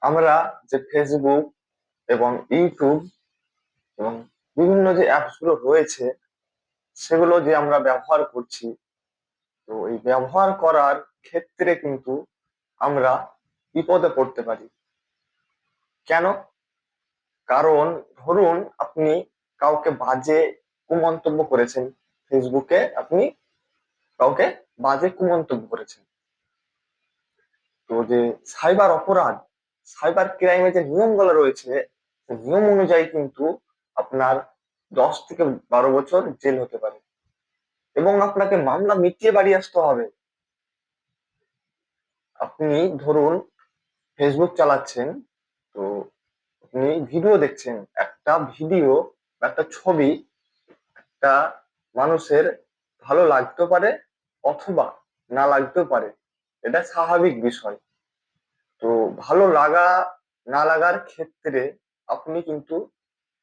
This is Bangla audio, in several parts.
আমরা যে ফেসবুক এবং ইউটিউব এবং বিভিন্ন যে অ্যাপস গুলো রয়েছে সেগুলো যে আমরা ব্যবহার করছি, তো এই ব্যবহার করার ক্ষেত্রে কিন্তু আমরা বিপদে পড়তে পারি। কেন? কারণ ধরুন আপনি কাউকে বাজে কুমন্তব্য করেছেন, ফেসবুকে আপনি কাউকে বাজে কুমন্তব্য করেছেন। তো যে সাইবার অপরাধ, সাইবার ক্রাইমে যে নিয়মগুলো রয়েছে, সেই নিয়ম অনুযায়ী কিন্তু আপনার 10 থেকে 12 বছর জেল হতে পারে এবং আপনাকে মামলা মিটিয়ে বাড়ি আসতে হবে। আপনি ধরুন ফেসবুক চালাচ্ছেন, তো আপনি ভিডিও দেখছেন, একটা ভিডিও বা একটা ছবি একটা মানুষের ভালো লাগতেও পারে অথবা না লাগতেও পারে, এটা স্বাভাবিক বিষয়। তো ভালো লাগা না লাগার ক্ষেত্রে আপনি কিন্তু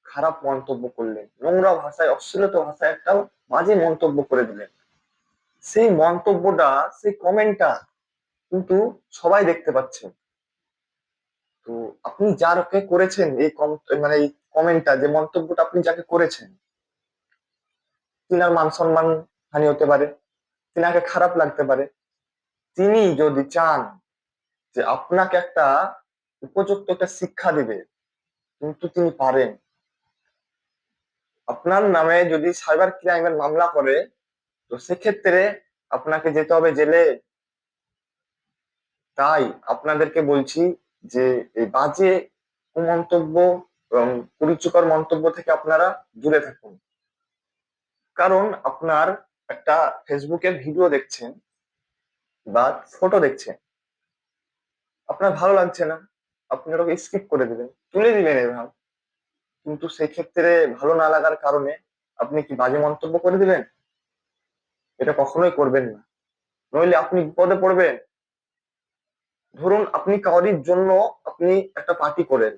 খারাপ মন্তব্য করলেন, নোংরা ভাষায় অশ্লীল ভাষায় একটা বাজে মন্তব্য করে দিলেন। সেই মন্তব্যটা, সেই কমেন্টটা কিন্তু সবাই দেখতে পাচ্ছে। তো আপনি যারকে করেছেন এই মানে এই কমেন্টটা, যে মন্তব্যটা আপনি যাকে করেছেন, তিনার মান সম্মান হানি হতে পারে, তিনাকে খারাপ লাগতে পারে। তিনি যদি চান যে আপনাকে একটা উপযুক্ত একটা শিক্ষা দিবে, কিন্তু তিনি পারেন। আপনার নামে যদি সাইবার ক্রাইমের মামলা করে, তো সেক্ষেত্রে আপনাকে যেতে হবে জেলে। তাই আপনাদেরকে বলছি যে এই বাজে মন্তব্য এবং কুরুচিকর মন্তব্য থেকে আপনারা দূরে থাকুন। কারণ আপনার একটা ফেসবুকে ভিডিও দেখছেন বা ফটো দেখছেন, আপনার ভালো লাগছে না, আপনি ওটাকে স্কিপ করে দিবেন, তুলে দিবেন এভাবে। কিন্তু সেক্ষেত্রে ভালো না লাগার কারণে আপনি কি বাজে মন্তব্য করে দিবেন? এটা কখনোই করবেন না, নইলে আপনি বিপদে পড়বেন। ধরুন আপনি কারোর জন্য আপনি একটা পার্টি করেন,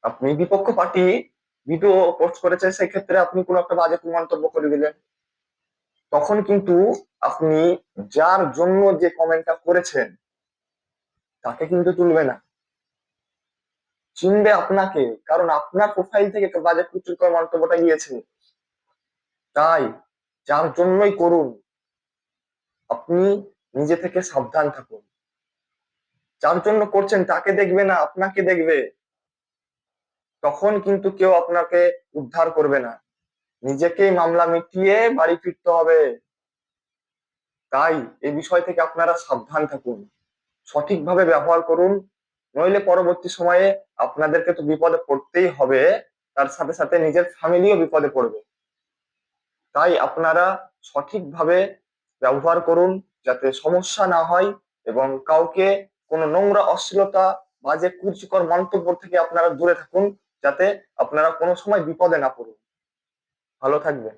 আপনি বিপক্ষ পার্টি ভিডিও পোস্ট করেছে, সেক্ষেত্রে আপনি কোনো একটা বাজে মন্তব্য করে দিলেন। তখন কিন্তু আপনি যার জন্য যে কমেন্টটা করেছেন তাকে কিন্তু তুলবে না, চিনবে আপনাকে, কারণ আপনার প্রোফাইল থেকে একটা বাজে কুচুকর মন্তব্যটা গিয়েছে। তাই যার জন্যই করুন, আপনি নিজে থেকে সাবধান থাকুন। যার জন্য করছেন তাকে দেখবে না, আপনাকে দেখবে। তখন কিন্তু কেউ আপনাকে উদ্ধার করবে না, নিজেকেই মামলা মিটিয়ে বাড়ি ফিরতে হবে। তাই এই বিষয় থেকে আপনারা সাবধান থাকুন, সঠিকভাবে ব্যবহার করুন, নইলে পরবর্তী সময়ে আপনাদেরকে তো বিপদে পড়তেই হবে, তার সাথে সাথে নিজের ফ্যামিলিও বিপদে পড়বে। তাই আপনারা সঠিকভাবে ব্যবহার করুন, যাতে সমস্যা না হয় এবং কাউকে কোনো নোংরা অশ্লীলতা, বাজে কুরুচিকর মন্তব্য থেকে আপনারা দূরে থাকুন, যাতে আপনারা কোনো সময় বিপদে না পড়ুন। ভালো থাকবেন।